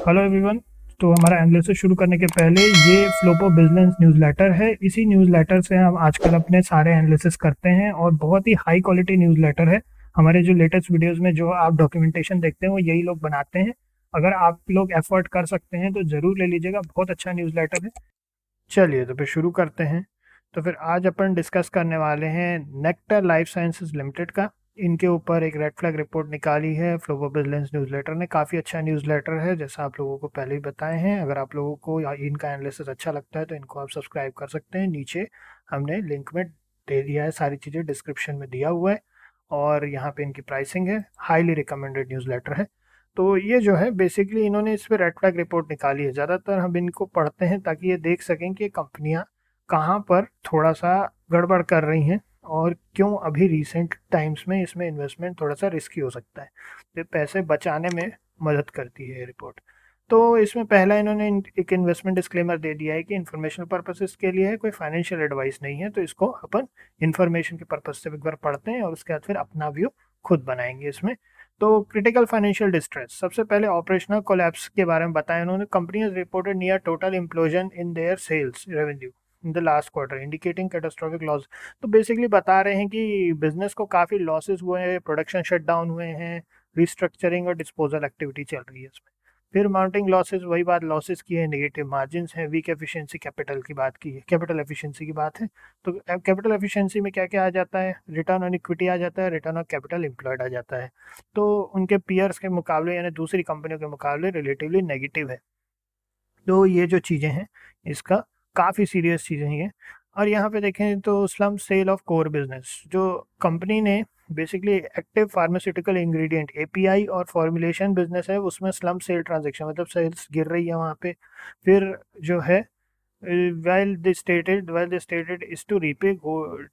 Hello everyone. तो हमारा analysis शुरू करने के पहले ये फ्लोपो बिजनेस न्यूज़लेटर है। इसी न्यूज़लेटर से हम आजकल अपने सारे एनालिसिस करते हैं और बहुत ही हाई क्वालिटी न्यूज़लेटर है। हमारे जो लेटेस्ट वीडियोस में जो आप डॉक्यूमेंटेशन देखते हैं वो यही लोग बनाते हैं। अगर आप लोग एफर्ट कर सकते हैं तो ज़रूर ले लीजिएगा, बहुत अच्छा न्यूज़लेटर है। चलिए तो फिर शुरू करते हैं। तो फिर आज अपन डिस्कस करने वाले हैं नेक्टर लाइफ साइंसेज लिमिटेड का। इनके ऊपर एक रेड फ्लैग रिपोर्ट निकाली है फ्लोबो बिजनेस न्यूज़लेटर ने। काफ़ी अच्छा न्यूज़लेटर है, जैसा आप लोगों को पहले ही बताए हैं। अगर आप लोगों को इनका एनालिसिस अच्छा लगता है तो इनको आप सब्सक्राइब कर सकते हैं। नीचे हमने लिंक में दे दिया है, सारी चीज़ें डिस्क्रिप्शन में दिया हुआ है। और यहाँ पे इनकी प्राइसिंग है, हाईली रिकमेंडेड न्यूज़लेटर है। तो ये जो है बेसिकली इन्होंने इस पे रेड फ्लैग रिपोर्ट निकाली है। ज़्यादातर हम इनको पढ़ते हैं ताकि ये देख सकें कि कंपनियां कहाँ पर थोड़ा सा गड़बड़ कर रही हैं और क्यों अभी रिसेंट टाइम्स में इसमें इन्वेस्टमेंट थोड़ा सा रिस्की हो सकता है। तो पैसे बचाने में मदद करती है ये रिपोर्ट। तो इसमें पहला इन्होंने एक इन्वेस्टमेंट डिस्क्लेमर दे दिया है कि इन्फॉर्मेशनल पर्पसेस के लिए है, कोई फाइनेंशियल एडवाइस नहीं है। तो इसको अपन इन्फॉर्मेशन के पर्पज से एक बार पढ़ते हैं और उसके बाद फिर अपना व्यू खुद बनाएंगे इसमें। तो क्रिटिकल फाइनेंशियल डिस्ट्रेस, सबसे पहले ऑपरेशनल कोलैप्स के बारे में बताया उन्होंने। Company has reported near total implosion in their sales revenue in the last quarter indicating catastrophic loss. तो बेसिकली बता रहे हैं कि बिजनेस को काफ़ी लॉसेस हुए हैं, प्रोडक्शन शट डाउन हुए हैं, रिस्ट्रक्चरिंग और डिस्पोजल एक्टिविटी चल रही है इसमें। फिर माउंटिंग लॉसेस, वही बात, लॉसेस की है, नेगेटिव मार्जिन है, वीक एफिशिएंसी, कैपिटल की बात की है, कैपिटल एफिशिएंसी की बात है। तो कैपिटल एफिशिएंसी में क्या क्या आ जाता है? रिटर्न ऑन इक्विटी आ जाता है, रिटर्न ऑन कैपिटल एम्प्लॉयड आ जाता है। तो उनके पीयर्स के मुकाबले यानी दूसरी कंपनियों के मुकाबले रिलेटिवली नेगेटिव है। तो ये जो चीज़ें हैं इसका काफ़ी सीरियस चीज़ें हैं ये। और यहाँ पे देखें तो slump sale of core business, जो कंपनी ने basically active pharmaceutical ingredient API और फॉर्मुलेशन बिजनेस है, उसमें स्लम सेल ट्रांजेक्शन मतलब सेल्स गिर रही है वहाँ पे। फिर जो है while they stated is to repay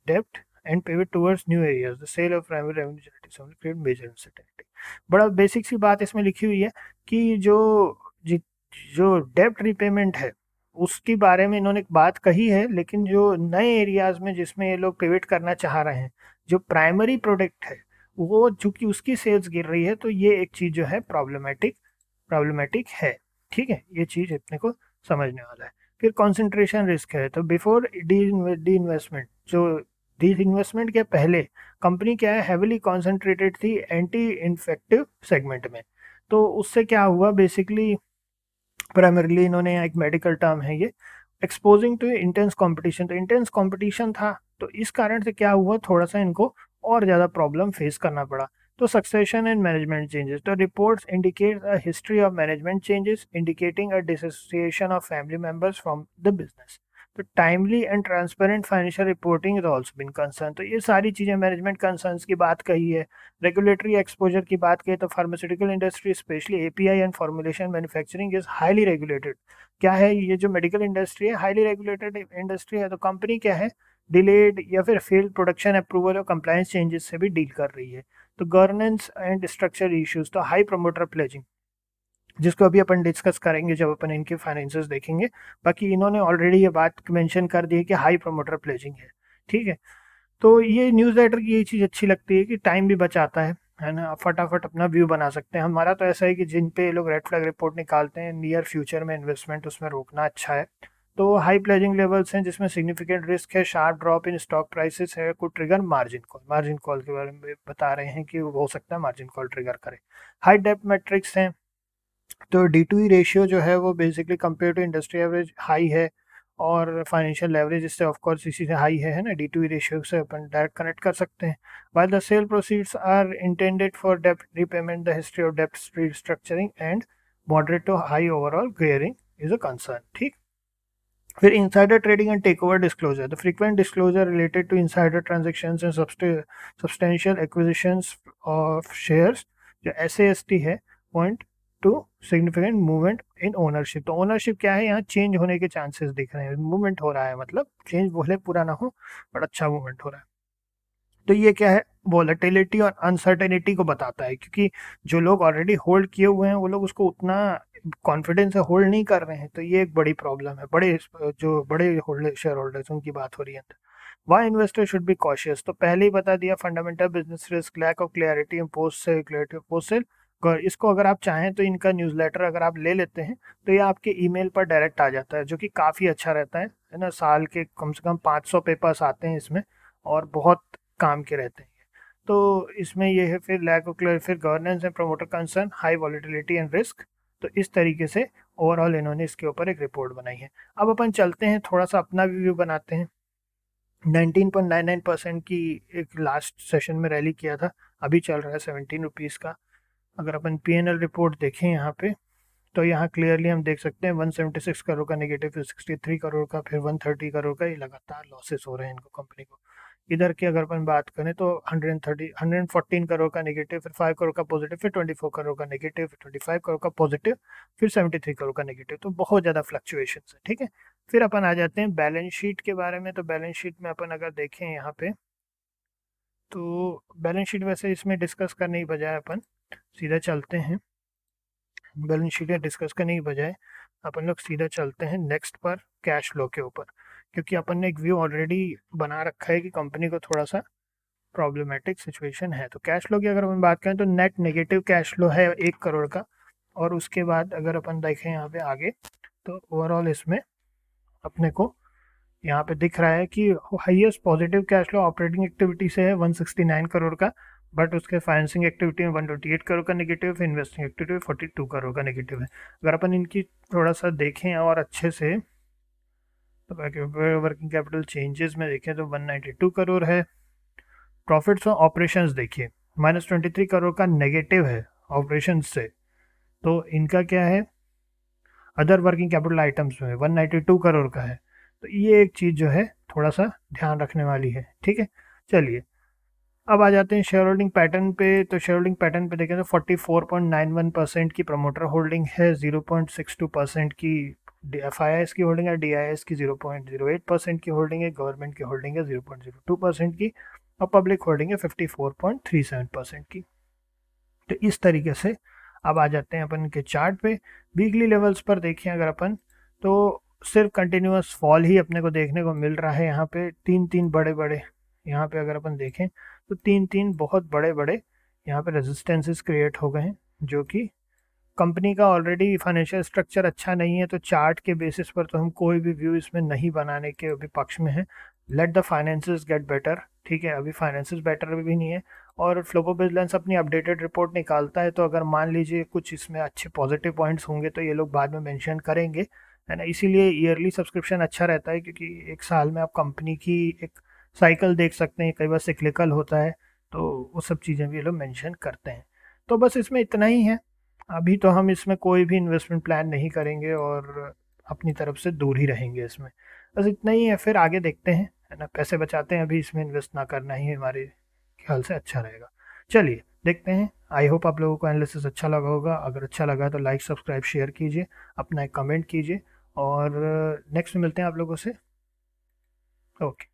debt and pivot towards new areas, the sale of primary revenue generating sources create major uncertainty। बड़ा बेसिक सी बात इसमें लिखी हुई है कि जो डेब्ट रिपेमेंट है उसके बारे में इन्होंने एक बात कही है, लेकिन जो नए एरियाज में जिसमें ये लोग पिवट करना चाह रहे हैं, जो प्राइमरी प्रोडक्ट है वो चूंकि उसकी सेल्स गिर रही है, तो ये एक चीज जो है प्रॉब्लमेटिक है। ठीक है, ये चीज अपने को समझने वाला है। फिर कंसंट्रेशन रिस्क है। तो बिफोर डी इन्वेस्टमेंट, जो डी इन्वेस्टमेंट के पहले कंपनी क्या है, हैविली कॉन्सेंट्रेटेड थी एंटी इन्फेक्टिव सेगमेंट में। तो उससे क्या हुआ बेसिकली, प्राइमरीली इन्होंने एक मेडिकल टर्म है ये, एक्सपोजिंग टू इंटेंस कंपटीशन। तो इंटेंस कंपटीशन था, तो इस कारण से क्या हुआ, थोड़ा सा इनको और ज़्यादा प्रॉब्लम फेस करना पड़ा। तो सक्सेशन एंड मैनेजमेंट चेंजेस, तो reports indicate a history of management changes indicating a dissociation of family members from the business. तो timely and transparent financial reporting is also been concern. तो ये सारी चीज़ें management concerns की बात कही है। रेगुलेटरी एक्सपोजर की बात करें तो pharmaceutical industry specially API and formulation manufacturing is highly regulated. क्या है ये, जो मेडिकल इंडस्ट्री है हाईली रेगुलेटेड इंडस्ट्री है। तो कंपनी क्या है, डिलेड या फिर फेल्ड प्रोडक्शन अप्रूवल और कंप्लायंस चेंजेस से भी डील कर रही है। तो गवर्नेंस एंड स्ट्रक्चर इश्यूज, तो हाई प्रमोटर प्लेजिंग, जिसको अभी अपन डिस्कस करेंगे जब अपन इनके फाइनेंसेस देखेंगे। बाकी इन्होंने ऑलरेडी ये बात मेंशन कर दी है कि हाई प्रमोटर प्लेजिंग है। ठीक है, तो ये न्यूज़ लेटर की ये चीज़ अच्छी लगती है कि टाइम भी बचाता है ना, आप फटाफट अपना व्यू बना सकते हैं। हमारा तो ऐसा है कि जिन पे ये लोग रेड फ्लैग रिपोर्ट निकालते हैं नियर फ्यूचर में इन्वेस्टमेंट उसमें रोकना अच्छा है। तो हाई प्लेजिंग लेवल्स हैं जिसमें सिग्निफिकेंट रिस्क है, sharp drop in stock prices है, को ट्रिगर मार्जिन कॉल के बारे में बता रहे हैं कि हो सकता है मार्जिन कॉल ट्रिगर करे। हाई डेप्थ मैट्रिक्स हैं, तो डी टू ई रेशियो जो है वो basically compare to industry average high है, और फाइनेंशियल लेवरेज इससे ऑफ कोर्स इसी से हाई है ना, डी टू ई रेशियो से अपन डायरेक्ट कनेक्ट कर सकते हैं। While the cell proceeds are intended for डेब्ट रिपेमेंट, द हिस्ट्री ऑफ डेब्ट restructuring and moderate to high overall gearing is a concern. ठीक। फिर insider trading and take over disclosure, the frequent disclosure related to insider transactions and substantial acquisitions of shares, जो एसएएसटी है, point two significant movement in ownership. तो ownership क्या है, यहाँ change होने के चांसेस दिख रहे हैं, मूवमेंट हो रहा है, मतलब चेंज भले पूरा ना हो बट अच्छा मूवमेंट हो रहा है। तो ये क्या है, वॉलेटिलिटी और अनसर्टेनिटी को बताता है, क्योंकि जो लोग ऑलरेडी होल्ड किए हुए हैं वो लोग उसको उतना कॉन्फिडेंस से होल्ड नहीं कर रहे हैं। तो ये एक बड़ी प्रॉब्लम है, जो बड़े होल्डर शेयर होल्डर्स उनकी बात हो रही है। Why investor should be cautious, तो पहले ही बता दिया, fundamental business risk, lack of clarity in post sale, इसको अगर आप चाहें तो इनका न्यूज़लेटर अगर आप ले लेते हैं तो ये आपके ईमेल पर डायरेक्ट आ जाता है, जो कि काफ़ी अच्छा रहता है ना। साल के कम से कम 500 पेपर्स आते हैं इसमें और बहुत काम के रहते हैं। तो इसमें ये है फिर लैक ऑफ क्लियर, फिर governance and promoter concern, high volatility and risk. तो इस तरीके से ओवरऑल इन्होंने इसके ऊपर एक रिपोर्ट बनाई है। अब अपन चलते हैं थोड़ा सा अपना रिव्यू बनाते हैं। 19.99% की एक लास्ट सेशन में रैली किया था, अभी चल रहा है 17 रुपीज़ का। अगर अपन पी&एल रिपोर्ट देखें यहाँ पे, तो यहाँ क्लियरली हम देख सकते हैं 176 करोड़ का नेगेटिव, फिर 63 करोड़ का, फिर 130 करोड़ का, ये लगातार लॉसेस हो रहे हैं इनको, कंपनी को। इधर की अगर अपन बात करें तो 114 करोड़ का नेगेटिव, फिर 5 करोड़ का पॉजिटिव, फिर 24 करोड़ का नेगेटिव, फिर 25 करोड़ का पॉजिटिव, फिर 73 करोड़ का नेगेटिव। तो बहुत ज़्यादा फ्लक्चुएशन है, ठीक है। फिर अपन आ जाते हैं बैलेंस शीट के बारे में। तो बैलेंस शीट में अपन अगर देखें यहाँ पे, तो बैलेंस शीट वैसे इसमें डिस्कस करने की बजाय अपन सीधा चलते हैं, बैलेंस शीट डिस्कस करने की बजाय अपन लोग सीधा चलते हैं नेक्स्ट पर, कैश फ्लो के ऊपर। क्योंकि अपन ने एक व्यू ऑलरेडी बना रखा है कि कंपनी को थोड़ा सा प्रॉब्लमेटिक सिचुएशन है। तो कैश फ्लो की अगर अपन बात करें तो नेट नेगेटिव कैश फ्लो है 1 करोड़ का। और उसके बाद अगर अपन देखें यहाँ पे आगे, तो ओवरऑल इसमें अपने को यहाँ पे दिख रहा है कि highest positive cash flow operating activity से है 169 करोड़ का, बट उसके फाइनेंसिंग एक्टिविटी में 128 करोड़ का नेगेटिव, इन्वेस्टिंग एक्टिविटी में 42 करोड़ का नेगेटिव है। अगर अपन इनकी थोड़ा सा देखें और अच्छे से, तो वर्किंग कैपिटल चेंजेस में देखें तो 192 करोड़ है। प्रॉफिट्स ऑन ऑपरेशंस देखिए, -23 करोड़ का नेगेटिव है ऑपरेशन से। तो इनका क्या है, अदर वर्किंग कैपिटल आइटम्स में 192 करोड़ का है। तो ये एक चीज़ जो है थोड़ा सा ध्यान रखने वाली है, ठीक है। चलिए अब आ जाते हैं शेयर होल्डिंग पैटर्न पे। तो शेयर होल्डिंग पैटर्न पे देखें तो 44.91% की प्रमोटर होल्डिंग है, 0.62% की FIIs की होल्डिंग है, DIS की 0.08% की होल्डिंग है, गवर्नमेंट की होल्डिंग है 0.02% की, और पब्लिक होल्डिंग है 54.37% की। तो इस तरीके से अब आ जाते हैं अपन के चार्ट पे। वीकली लेवल्स पर देखें अगर अपन, तो सिर्फ कंटिन्यूस फॉल ही अपने को देखने को मिल रहा है। यहाँ पे तीन बड़े बड़े, यहाँ पे अगर अपन देखें तो तीन बहुत बड़े बड़े यहाँ पे रेजिस्टेंसेस क्रिएट हो गए हैं, जो कि कंपनी का ऑलरेडी फाइनेंशियल स्ट्रक्चर अच्छा नहीं है। तो चार्ट के बेसिस पर तो हम कोई भी व्यू इसमें नहीं बनाने के अभी पक्ष में है। Let the finances get better, ठीक है। अभी फाइनेंसेस बेटर भी नहीं है, और फ्लोबो बिजनेस अपनी अपडेटेड रिपोर्ट निकालता है, तो अगर मान लीजिए कुछ इसमें अच्छे पॉजिटिव पॉइंट्स होंगे तो ये लोग बाद में मेंशन करेंगे, है ना। इसीलिए ईयरली सब्सक्रिप्शन अच्छा रहता है, क्योंकि एक साल में आप कंपनी की एक साइकिल देख सकते हैं, कई बार सिक्लिकल होता है, तो वो सब चीज़ें भी ये लोग मेंशन करते हैं। तो बस इसमें इतना ही है। अभी तो हम इसमें कोई भी इन्वेस्टमेंट प्लान नहीं करेंगे और अपनी तरफ से दूर ही रहेंगे इसमें। बस इतना ही है, फिर आगे देखते हैं, है ना। पैसे बचाते हैं, अभी इसमें इन्वेस्ट ना करना ही हमारे ख्याल से अच्छा रहेगा। चलिए देखते हैं। आई होप आप लोगों को एनालिसिस अच्छा लगा होगा। अगर अच्छा लगा तो लाइक, सब्सक्राइब, शेयर कीजिए, अपना एक कमेंट कीजिए, और नेक्स्ट में मिलते हैं आप लोगों से। ओके।